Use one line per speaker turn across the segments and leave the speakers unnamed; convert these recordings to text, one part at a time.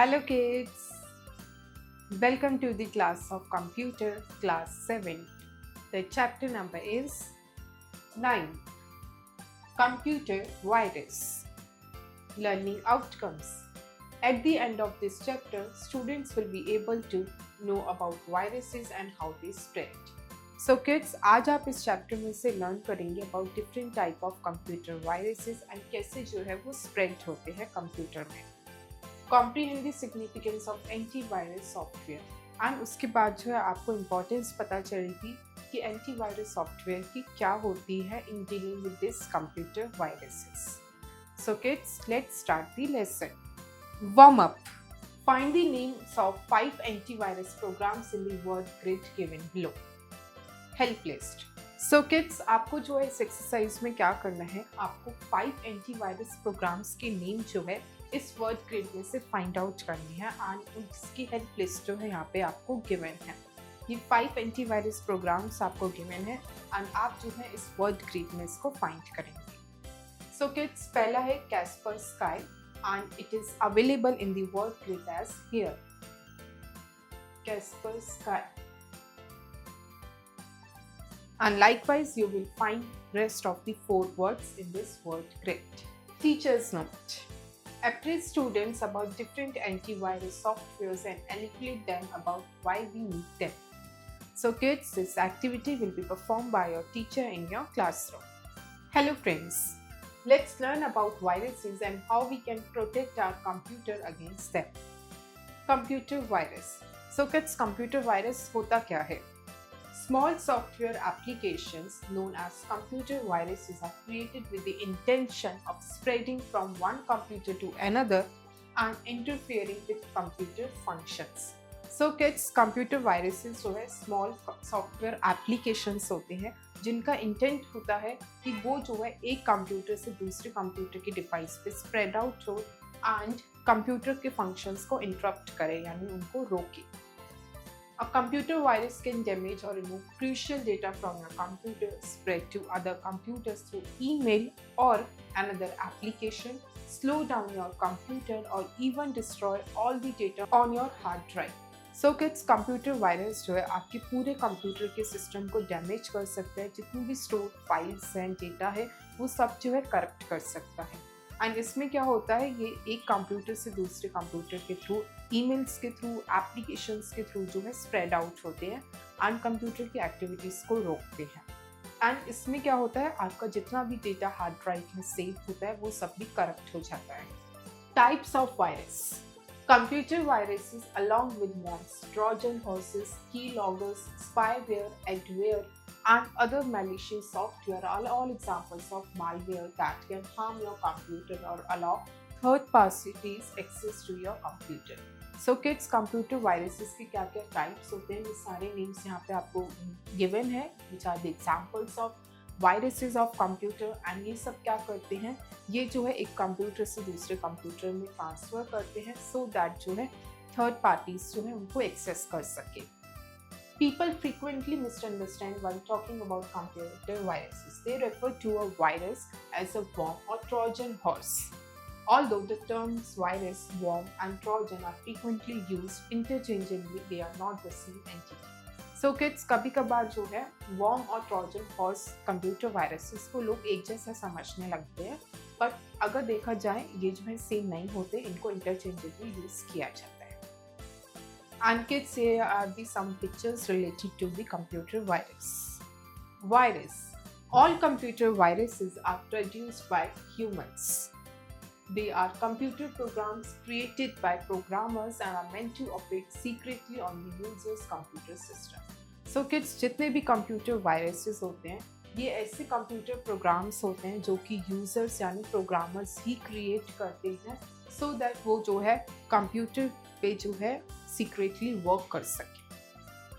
Hello kids, welcome to the class of computer class 7. The chapter number is 9, Computer Virus. Learning Outcomes. At the end of this chapter, students will be able to know about viruses and how they spread. So kids, आज आप इस chapter में से learn करेंगे about different type of computer viruses and कैसे जो है वो स्प्रेड होते हैं कंप्यूटर में. Comprehend the significance of antivirus software and उसके बाद जो है आपको इम्पोर्टेंस पता चलेगी कि एंटीवायरस सॉफ्टवेयर की क्या होती है in dealing with this computer viruses. So kids, let's start the lesson. Warm up. Find the names of 5 antivirus programs in the word grid given below. Help list. So kids, आपको जो है इस exercise में क्या करना है, आपको 5 antivirus programmes के नेम जो है इस वर्ड ग्रिड में से फाइंड आउट करनी है एंड उसकी हेल्प लिस्ट जो है यहाँ पे आपको गिवन है. ये 5 एंटीवायरस प्रोग्राम्स आपको गिवन है एंड आप जो है इस वर्ड ग्रिड में इसको फाइंड करेंगे. सो किड्स, पहला है Kaspersky and it is available in the word grid as here. Kaspersky. And likewise, you will find rest of the 4 words in this word grid. Teacher's note. Appraise students about different antivirus softwares and elucidate them about why we need them. So kids, this activity will be performed by your teacher in your classroom. Hello friends, let's learn about viruses and how we can protect our computer against them. Computer virus. So kids, computer virus होता क्या है? Small software applications known as computer viruses are created with the intention of spreading from one computer to another and interfering with computer functions. So kids, computer viruses जो है small software applications होते हैं जिनका intent होता है कि वो जो है एक कंप्यूटर से दूसरे कंप्यूटर के डिवाइस पे स्प्रेड आउट हो एंड कंप्यूटर के फंक्शंस को इंटरप्ट करे, यानी उनको रोके. A computer virus can damage or remove crucial data from your computer, spread to other computers through email or another application, slow down your computer, or even destroy all the data on your hard drive. So kids, computer virus जो है आपके पूरे computer के system को damage कर सकता है. जितनी भी स्टोर फाइल्स हैं, डेटा है, वो सब जो है करप्ट कर सकता है. एंड इसमें क्या होता है, ये एक कंप्यूटर से दूसरे कंप्यूटर के थ्रू, ईमेल्स के थ्रू, एप्लीकेशंस के थ्रू जो है स्प्रेड आउट होते हैं एंड कंप्यूटर की एक्टिविटीज़ को रोकते हैं. एंड इसमें क्या होता है, आपका जितना भी डेटा हार्ड ड्राइव में सेव होता है वो सब भी करप्ट हो जाता है. Types of virus. Computer viruses along with worms, Trojan horses, keyloggers, spyware, adware, and other malicious software are all examples of malware that can harm your computer or allow third parties access to your computer. So kids, computer viruses के क्या क्या types होते हैं, ये सारे names यहाँ पे आपको given है, which are the examples of viruses of computer. And ये सब क्या करते हैं, ये जो है एक कंप्यूटर से दूसरे कंप्यूटर में ट्रांसफ़र करते हैं सो दैट जो है थर्ड पार्टीज जो है उनको एक्सेस कर सके. People frequently misunderstand when talking about computer viruses. They refer to a virus as a worm or Trojan horse. Although the terms virus, worm, and Trojan are frequently used interchangeably, they are not the same entity. So kids, कभी कभार जो है warm और Trojan horse computer viruses को लोग एक जैसा समझने लगते हैं, बट अगर देखा जाए ये जो है सेम नहीं होते, इनको इंटरचेंजेबली यूज किया जाता है. एंड किड्स, ये are the some pictures related to the computer virus. Virus. All computer viruses are produced by humans. They are computer programs created by programmers and are meant to operate secretly on the user's computer system. So kids, जितने भी computer viruses होते हैं, ये ऐसे computer programs होते हैं जो कि यूजर्स यानी प्रोग्रामर्स ही क्रिएट करते हैं सो दैट वो जो है कंप्यूटर पे जो है सीक्रेटली वर्क कर सके.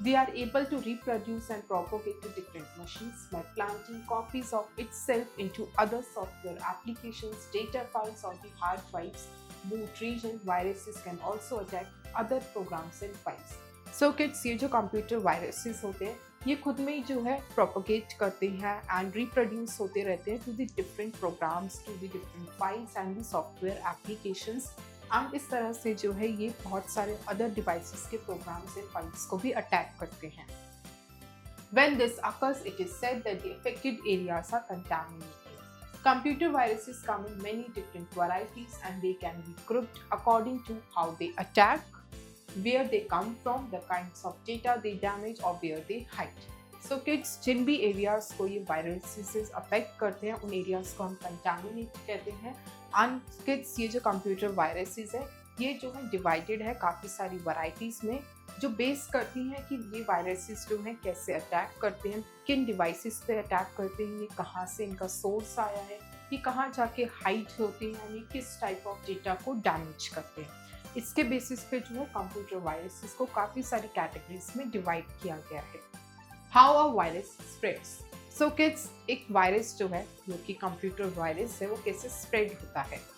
They are able to reproduce and propagate to different machines by planting copies of itself into other software applications, data files, or the hard drives. Boot region viruses can also attack other programs and files. So kids, ये जो computer viruses होते हैं, ये खुद में ही जो है propagate करते हैं एंड रिप्रोड्यूस होते रहते हैं to the different programs, to the different files and the software applications and इस तरह से जो है ये बहुत सारे अदर डिवाइसेस के प्रोग्राम्स एंड फाइल्स को भी अटैक करते हैं। When this occurs, it is said that the affected areas are contaminated. Computer viruses come in many different varieties and they can be grouped according to how they attack, where they come from, the kinds of data they damage or where they hide. So kids, जिन भी areas को ये viruses affect करते हैं उन areas को हम contaminate कहते हैं। And kids, ये जो computer viruses है ये जो है divided है काफ़ी सारी varieties में, जो बेस करती हैं कि ये वायरसेस जो हैं कैसे अटैक करते हैं, किन डिवाइसेस पे अटैक करते हैं, ये कहाँ से इनका सोर्स आया है, ये कहाँ जाके हाइड होते हैं, यानी किस टाइप ऑफ डेटा को डैमेज करते हैं। इसके बेसिस पे जो है कंप्यूटर वायरसेस को काफ़ी सारी कैटेगरीज में डिवाइड किया गया है। How a virus spreads. So kids, एक वायरस जो है जो कि कंप्यूटर वायरस है वो कैसे स्प्रेड होता है।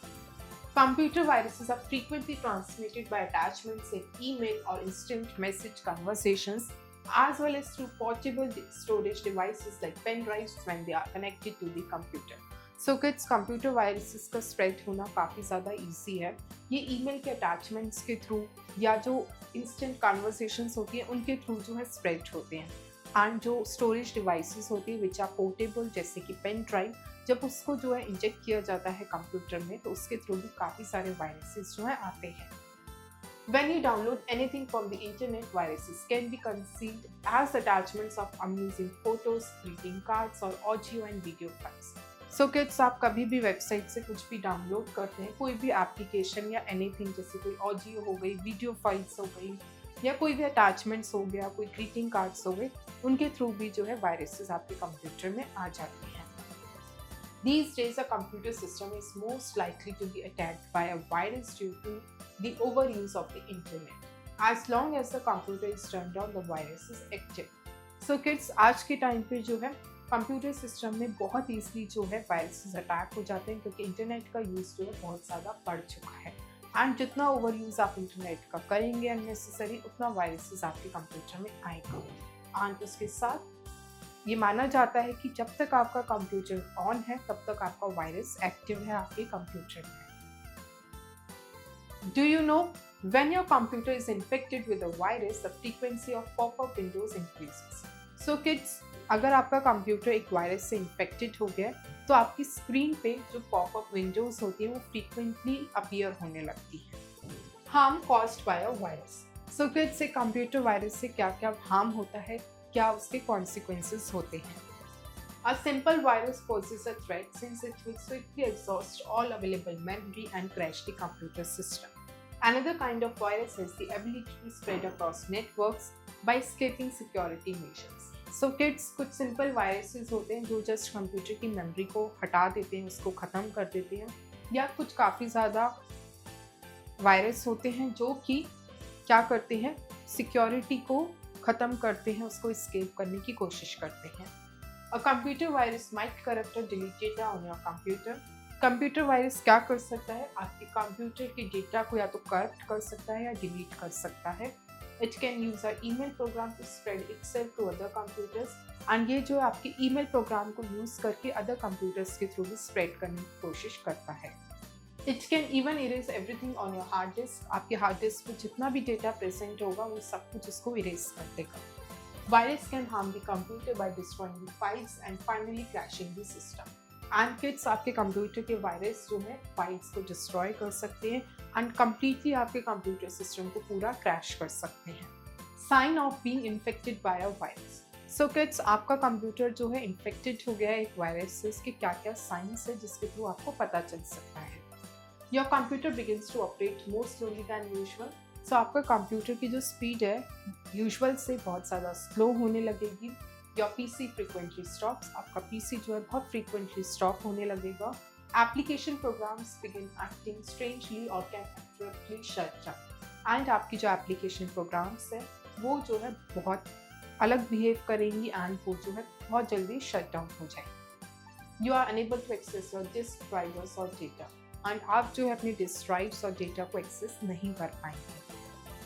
Computer viruses are frequently transmitted by attachments in email or instant message conversations, as well as through portable storage devices like pen drives when they are connected to the computer. So kids, computer viruses का spread होना काफ़ी ज़्यादा easy है। ये email के attachments के through या जो instant conversations होती हैं उनके through जो है spread होते हैं। एंड जो स्टोरेज डिवाइसेस होती है विच आर पोर्टेबल, जैसे कि पेन ड्राइव, जब उसको जो है इंजेक्ट किया जाता है कंप्यूटर में तो उसके थ्रू भी काफ़ी सारे वायरसेस जो है आते हैं। When you download anything from the internet, viruses can be concealed as attachments of amusing photos, greeting cards or audio and video files. So kids, आप कभी भी वेबसाइट से कुछ भी डाउनलोड करते हैं, कोई भी एप्लीकेशन या एनीथिंग, जैसे कोई ऑडियो हो गई, वीडियो फाइल्स हो गई या कोई भी अटैचमेंट्स हो गया, कोई ग्रीटिंग कार्ड्स हो गए, उनके थ्रू भी जो है वायरसेस आपके कंप्यूटर में आ जाते हैं। These days, a computer system is most likely to be attacked by a virus due to the overuse of the internet. As long as the computer is turned on, the virus is active. So kids, आज के time पे जो है computer system में बहुत easily जो है viruses attack हो जाते हैं, क्योंकि इंटरनेट का यूज़ जो है बहुत ज़्यादा बढ़ चुका है। एंड जितना ओवर यूज़ आप इंटरनेट का करेंगे अननेसेसरी, उतना वायरसेस आपके कंप्यूटर में आएगा। एंड उसके साथ ये माना जाता है कि जब तक आपका कंप्यूटर ऑन है तब तक आपका वायरस एक्टिव है आपके कंप्यूटर में। Do you know, when your computer is infected with a virus, the frequency of popup Windows increases. So kids, अगर आपका कंप्यूटर एक वायरस से इन्फेक्टेड हो गया तो आपकी स्क्रीन पे जो पॉपअप विंडोज होती हैं वो फ्रीक्वेंटली अपीयर होने लगती है। Harm caused by a virus. So kids, एक कंप्यूटर वायरस से क्या क्या हार्म होता है, क्या उसके कॉन्सिक्वेंसेस होते हैं। A simple virus poses a threat since it will swiftly exhaust all available memory and crash the computer system. Another kind of virus has the ability to spread across networks by escaping security measures. So kids, कुछ simple viruses होते हैं जो just computer की memory को हटा देते हैं, उसको ख़त्म कर देते हैं, या कुछ काफ़ी ज़्यादा वायरस होते हैं जो कि क्या करते हैं, सिक्योरिटी को ख़त्म करते हैं, उसको escape करने की कोशिश करते हैं। A computer virus might corrupt or delete data on your computer. Computer virus क्या कर सकता है, आपके कंप्यूटर के डेटा को या तो करप्ट कर सकता है या डिलीट कर सकता है। It can use an email program to spread itself to other computers. And ये जो आपके ईमेल प्रोग्राम को यूज़ करके अदर कंप्यूटर्स के थ्रू भी स्प्रेड करने की कोशिश करता है। It can even erase everything on your hard disk. आपके हार्ड डिस्क पर जितना भी डेटा प्रेजेंट होगा वो सब कुछ उसको इरेज कर देगा। Virus can harm the computer by destroying the files and finally crashing the system. And kids, आपके कंप्यूटर के वायरस जो है फाइल्स को डिस्ट्रॉय कर सकते हैं एंड कम्प्लीटली आपके कंप्यूटर सिस्टम को पूरा क्रैश कर सकते हैं। Sign of being infected by a virus. So kids, आपका कंप्यूटर जो है इन्फेक्टेड हो गया है एक वायरस से, इसके क्या क्या साइंस है जिसके थ्रू आपको पता चल सकता है। Your computer begins to operate more slowly than usual. So आपका कंप्यूटर की जो स्पीड है यूजुअल से बहुत ज़्यादा स्लो होने लगेगी। Your PC frequently stops. आपका पीसी जो है बहुत फ्रीक्वेंटली स्टॉप होने लगेगा। Application programs begin acting strangely और can abruptly shut down. And आपकी जो एप्लीकेशन प्रोग्राम्स है वो जो है बहुत अलग बिहेव करेंगी एंड वो जो है बहुत जल्दी शट डाउन हो जाएगी। You are unable to access your disk drivers और डेटा। एंड आप जो है अपने डिस्क ड्राइव्स और डेटा को एक्सेस नहीं कर पाएंगे।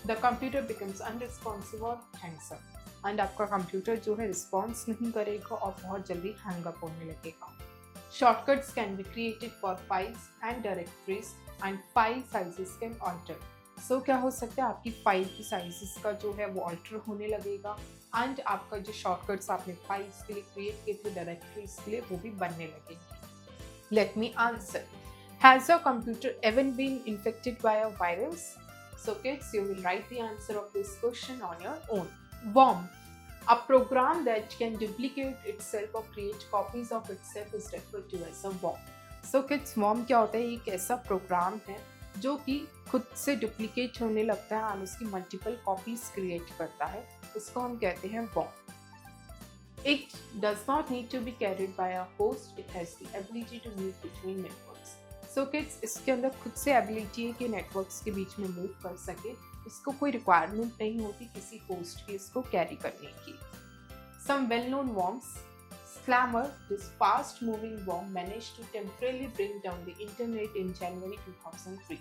द कंप्यूटर बिकम्स अनरिस्पॉन्सिव और हैंग्स अप। एंड आपका कंप्यूटर जो है रिस्पॉन्स नहीं करेगा और बहुत जल्दी हैंग अप होने लगेगा। Shortcuts can be created for files and directories and file sizes can alter. So क्या हो सकता है, आपकी फाइल की साइजेस का जो है वो अल्टर होने लगेगा एंड आपका जो शॉर्टकट्स आपने फाइल्स के लिए क्रिएट किए थे डायरेक्टरीज के लिए वो भी बनने लगेंगे. Let me answer. Has your computer ever been infected by a virus? So kids, you will write the answer of this question on your own. Worm. A program that can duplicate itself or create copies of itself is referred to as a worm. So kids, worm क्या होता है? एक ऐसा programme है जो कि खुद से डुप्लीकेट होने लगता है और उसकी मल्टीपल कॉपीज क्रिएट करता है. उसको हम कहते हैं worm. It does not need to be carried by a host. It has the ability to move between networks. So kids, इसके अंदर खुद से एबिलिटी है कि नेटवर्क्स के बीच में मूव कर सके. इसको कोई रिक्वायरमेंट नहीं होती किसी होस्ट की इसको कैरी करने की. Some well-known worms. Slammer, this fast-moving worm, managed to temporarily bring down the internet in January 2003.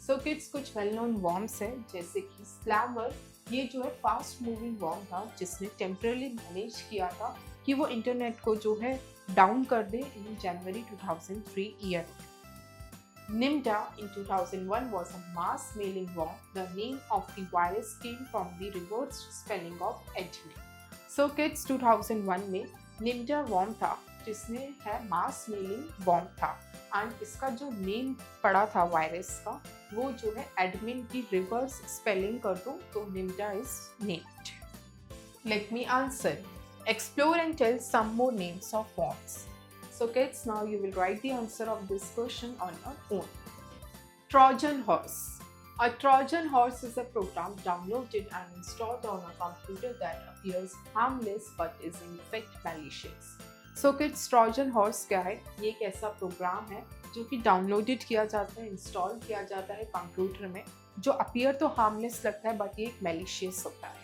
So kids, कुछ well-known worms हैं जैसे कि Slammer, ये जो है फास्ट मूविंग वर्म था जिसने टेम्परली मैनेज किया था कि वो इंटरनेट को जो है डाउन कर दे इन जनवरी 2003 year. Nimda in 2001 was a mass mailing worm. The name of the virus came from the reversed spelling of admin. So kids, 2001 में Nimda worm था जिसने है मास मेलिंग वर्म था एंड इसका जो नेम पड़ा था वायरस का वो जो है एडमिन की रिवर्स स्पेलिंग कर दूं तो Nimda is named. Let me answer. Explore and tell some more names of worms. So kids, now you will write the answer of this question on your own. Trojan horse. A Trojan horse is a program downloaded and installed on a computer that appears harmless but is in fact malicious. So kids, Trojan horse क्या है? ये एक ऐसा programme है जो कि downloaded किया जाता है, इंस्टॉल किया जाता है कंप्यूटर में, जो अपीयर तो हार्मलेस लगता है बट ये एक मैलिशियस होता है.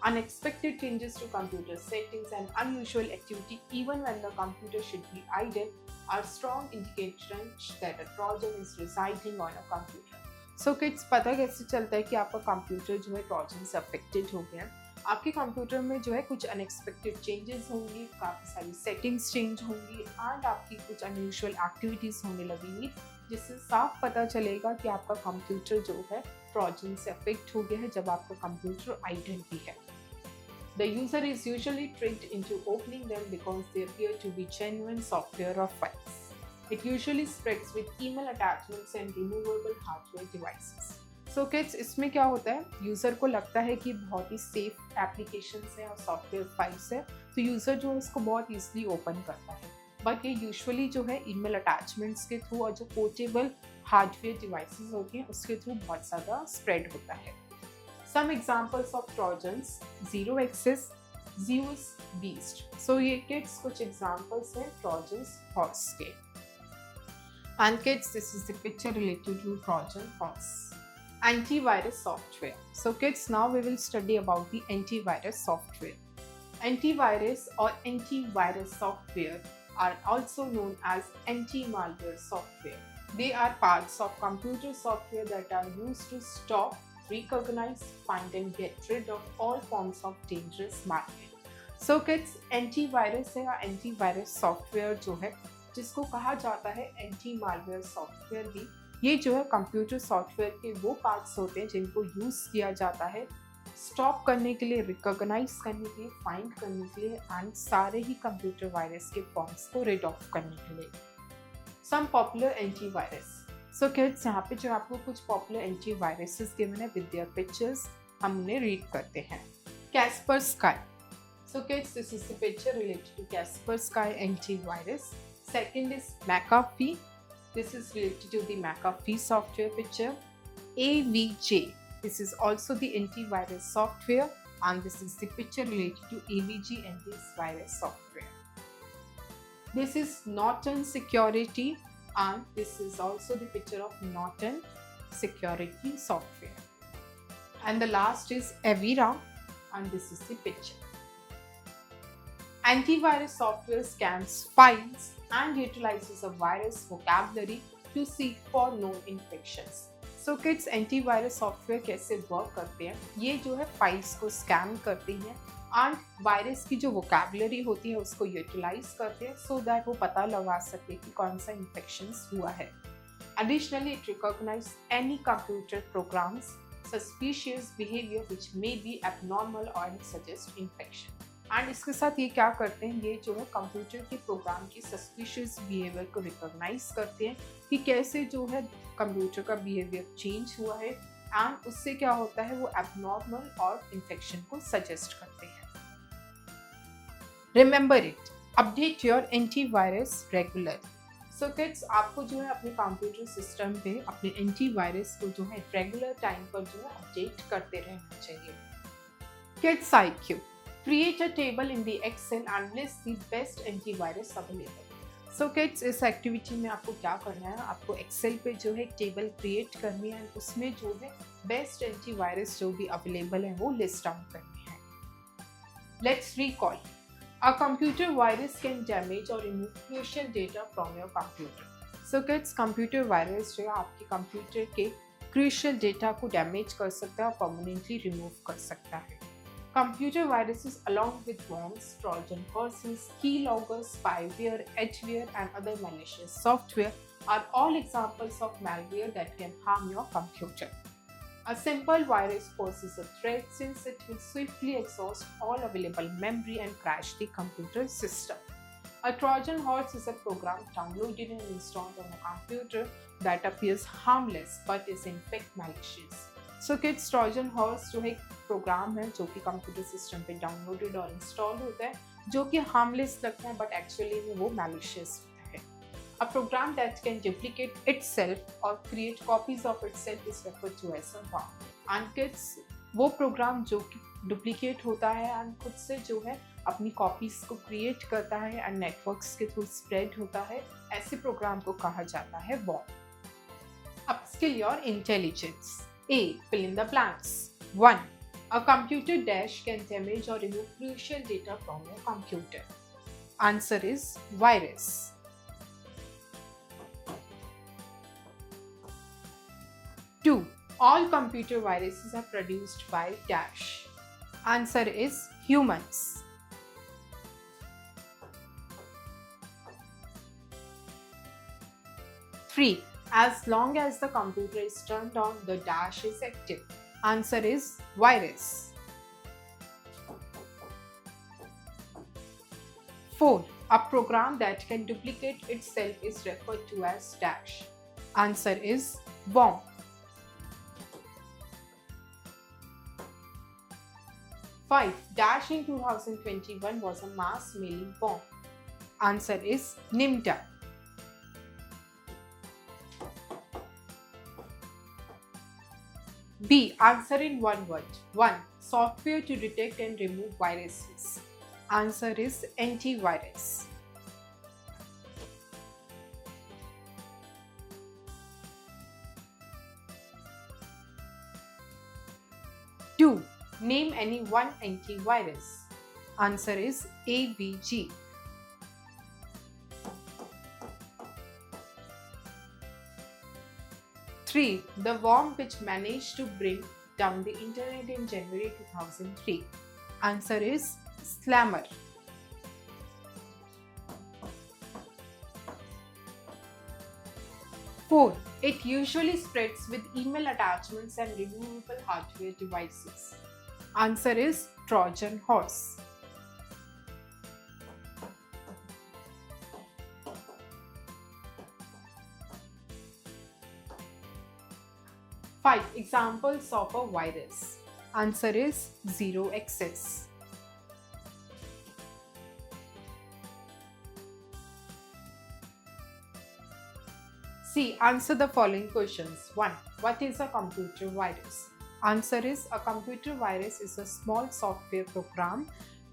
Unexpected changes to computer settings and unusual activity even when the computer should be idle are strong indications that a Trojan is residing on a computer. So kids, पता कैसे चलता है कि आपका कंप्यूटर जो है ट्रोजन से अफेक्टेड हो गया? आपके कंप्यूटर में जो है कुछ अनएक्सपेक्टेड चेंजेस होंगी, काफ़ी सारी सेटिंग्स चेंज होंगी एंड आपकी कुछ अनयूजुअल एक्टिविटीज़ होने लगेंगी जिससे साफ पता चलेगा कि आपका कंप्यूटर जो है ट्रोजन से अफेक्ट हो गया है जब आपका कंप्यूटर आइडल भी है. The user is usually tricked into opening them because they appear to be genuine software or files. It usually spreads with email attachments and removable hardware devices. So kids, इसमें क्या होता है, user को लगता है कि बहुत ही सेफ एप्लीकेशंस हैं और सॉफ्टवेयर फाइल्स है तो यूज़र जो है इसको बहुत ईजिली ओपन करता है बट ये यूजुअली जो है ईमेल अटैचमेंट्स के थ्रू और जो पोर्टेबल हार्डवेयर डिवाइसेस होती हैं उसके थ्रू बहुत ज़्यादा स्प्रेड होता है. Some examples of Trojans: Zero Access, Zeus Beast. So ये kids कुछ examples हैं Trojans horse के. And kids, this is the picture related to Trojan horse. Antivirus software. So kids, now we will study about the antivirus software. Antivirus or antivirus software are also known as anti-malware software. They are parts of computer software that are used to stop, recognize, find and get rid of all forms of dangerous malware. So kids, antivirus है या antivirus software जो है जिसको कहा जाता है anti malware software भी, ये जो है कंप्यूटर सॉफ्टवेयर के वो पार्ट्स होते हैं जिनको यूज़ किया जाता है स्टॉप करने के लिए, रिकॉग्नाइज करने के लिए, फाइंड करने के लिए एंड सारे ही कंप्यूटर वायरस के फॉर्म्स को रिड ऑफ करने के लिए. Some popular antivirus. So kids, यहाँ पे जो आपको कुछ पॉपुलर एंटीवायरसेस गिवन है विद देयर पिक्चर्स, हम उन्हें रीड करते हैं. Kaspersky. So kids, this is the picture related to Kaspersky antivirus. Second is McAfee. This is related to the McAfee software picture. AVJ. This is also the antivirus software and this is the picture related to AVG antivirus software. This is Norton Security and this is also the picture of Norton Security software. And the last is Avira and this is the picture. Antivirus software scans files and utilizes a virus vocabulary to seek for known infections. So kids, antivirus software कैसे work करते हैं, ये जो है files को scan करती हैं and virus की जो वोकैबुलरी होती है उसको यूटिलाइज करते हैं सो दैट वो पता लगा सके कि कौन सा इन्फेक्शन हुआ है. Additionally, it recognizes any computer programs suspicious behavior which may be abnormal or suggest infection. And इसके साथ ये क्या करते हैं, ये जो है कंप्यूटर के प्रोग्राम की सस्पिशियस बिहेवियर को रिकॉग्नाइज करते हैं कि कैसे जो है कंप्यूटर का बिहेवियर चेंज हुआ है एंड उससे क्या होता है वो एबनॉर्मल और इन्फेक्शन को सजेस्ट करते हैं. Remember it, update your antivirus regularly. So kids, आपको जो है अपने कंप्यूटर सिस्टम पे अपने एंटीवायरस को जो है रेगुलर टाइम पर जो है अपडेट करते रहना चाहिए. Kids IQ, create a table in the Excel and list the best antivirus available. So kids, इस एक्टिविटी में आपको क्या करना है, आपको एक्सेल पे जो है एक टेबल क्रिएट करनी है, उसमें जो है बेस्ट एंटीवायरस जो भी अवेलेबल है वो लिस्ट डाउन करनी है. Let's recall. A computer virus can damage or remove crucial data from your computer. So kids, computer virus जो है आपके कंप्यूटर के crucial data को डैमेज कर सकता है और permanently remove कर सकता है. Computer viruses along with worms, Trojan horses, keyloggers, spyware, adware and other malicious software are all examples of malware that can harm your computer. A simple virus poses a threat since it will swiftly exhaust all available memory and crash the computer system. A Trojan horse is a program downloaded and installed on a computer that appears harmless but is in fact malicious. So kids, Trojan horse जो है एक programme है जो कि computer system पे downloaded और install होता है, जो कि हार्मलेस लगता है बट एक्चुअली में वो मैलिशियस होता है. A program that can duplicate itself और create copies of itself is referred to as a worm. And kids, वो प्रोग्राम जो कि डुप्लीकेट होता है एंड खुद से जो है अपनी कॉपीज को क्रिएट करता है एंड नेटवर्क्स के थ्रू स्प्रेड होता है, ऐसे प्रोग्राम को कहा जाता है worm. Upskill your intelligence. A. Fill in the blanks. 1. A computer dash can damage or remove crucial data from your computer. Answer is virus. 2. All computer viruses are produced by dash. Answer is humans. 3. As long as the computer is turned on, the dash is active. Answer is virus. 4. A program that can duplicate itself is referred to as dash. Answer is worm. 5. Dash in 2021 was a mass mailing bomb. Answer is Nimda. B. Answer in one word. 1. Software to detect and remove viruses. Answer is antivirus. 2. Name any one antivirus. Answer is AVG. 3. The worm which managed to bring down the internet in January 2003. Answer is Slammer. 4. It usually spreads with email attachments and removable hardware devices. Answer is Trojan horse. 5. Examples of a virus. Answer is Zero Access. C. Answer the following questions. 1. What is a computer virus? Answer is a computer virus is a small software program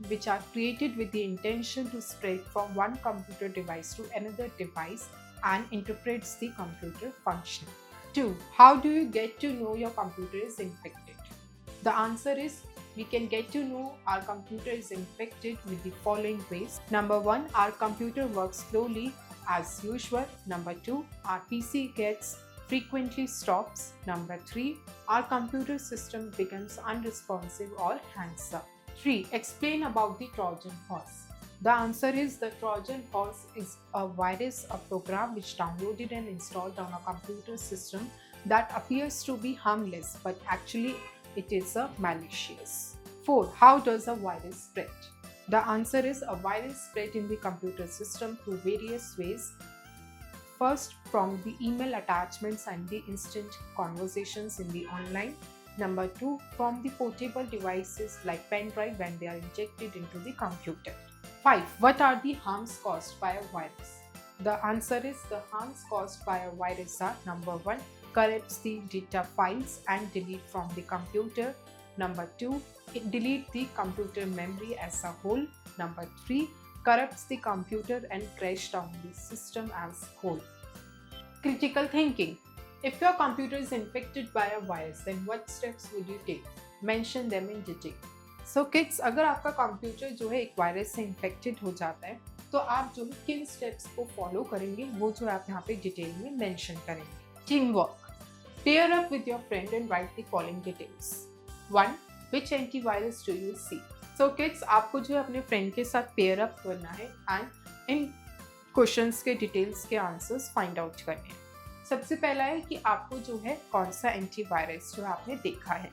which are created with the intention to spread from one computer device to another device and interprets the computer function. 2. How do you get to know your computer is infected? The answer is we can get to know our computer is infected with the following ways. Number 1, our computer works slowly as usual. Number 2, our PC gets frequently stops. Number 3, our computer system becomes unresponsive or hangs up. 3. Explain about the Trojan horse. The answer is the Trojan horse is a virus, a program which downloaded and installed on a computer system that appears to be harmless but actually it is a malicious. 4. How does a virus spread? The answer is a virus spread in the computer system through various ways. First, from the email attachments and the instant conversations in the online. Number 2, from the portable devices like pen drive when they are injected into the computer. 5. What are the harms caused by a virus? The answer is the harms caused by a virus are: number 1, corrupts the data files and delete from the computer. Number 2, it delete the computer memory as a whole. Number 3, corrupts the computer and crash down the system as whole. Critical thinking. If your computer is infected by a virus, then what steps would you take? Mention them in detail. So kids, अगर आपका computer जो है एक virus से infected हो जाता है तो आप जो है किन स्टेप्स को फॉलो करेंगे वो जो आप यहाँ पे डिटेल में मेंशन करेंगे. Team work. Pair up with your friend and right the following details. 1. Which antivirus do you see? So kids, आपको जो है अपने फ्रेंड के साथ पेयर अप करना है एंड इन क्वेश्चंस के डिटेल्स के आंसर्स फाइंड आउट करने हैं. सबसे पहला है कि आपको जो है कौन सा एंटीवायरस जो आपने देखा है.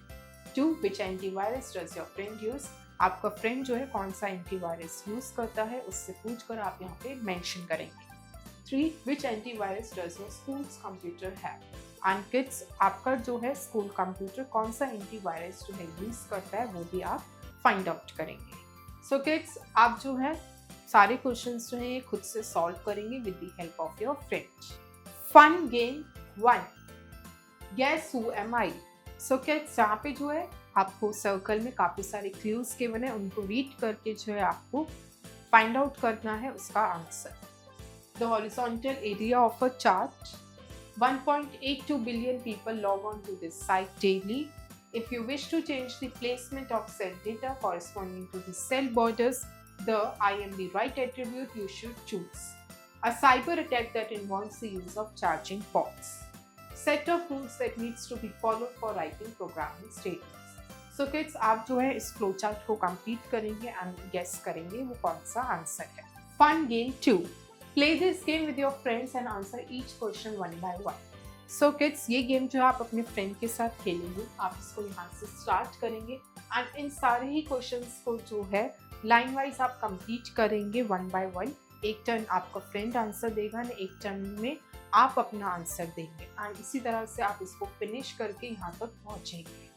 2. Which antivirus does your friend use? आपका फ्रेंड जो है कौन सा एंटीवायरस यूज करता है उससे पूछकर आप यहाँ पे मेंशन करेंगे. 3. Which antivirus does your school's computer have? And kids, आपका जो है स्कूल कंप्यूटर कौन सा एंटीवायरस जो है यूज करता है वो भी आप फाइंड आउट करेंगे. सो किड्स, आप जो है सारे क्वेश्चंस जो है ये खुद से सॉल्व करेंगे with the help of your friend. Fun game 1. Guess who am I. So kids, यहाँ पे जो है आपको सर्कल में काफ़ी सारे क्लूज गिवन है, उनको रीड करके जो है आपको फाइंड आउट करना है उसका answer. The horizontal area of a chart. 1.82 billion people log on to this site daily. If you wish to change the placement of cell data corresponding to the cell borders, the I am the right attribute you should choose. A cyber attack that involves the use of charging ports. Set of rules that needs to be followed for writing programming statements. So kids, आप जो है इस flow chart को complete करेंगे and guess करेंगे वो कौन सा आंसर है. Fun game 2. Play this game with your friends and answer each question one by one. So kids, ये गेम जो आप अपने फ्रेंड के साथ खेलेंगे, आप इसको यहाँ से स्टार्ट करेंगे एंड इन सारे ही क्वेश्चंस को जो है लाइन वाइज आप कंप्लीट करेंगे वन बाय वन. एक टर्न आपका फ्रेंड आंसर देगा और एक टर्न में आप अपना आंसर देंगे एंड इसी तरह से आप इसको फिनिश करके यहाँ तक पहुँचेंगे.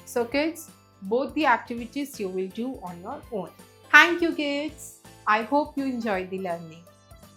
So kids, both the activities you will do on your own. Thank you kids. I hope you enjoy the learning.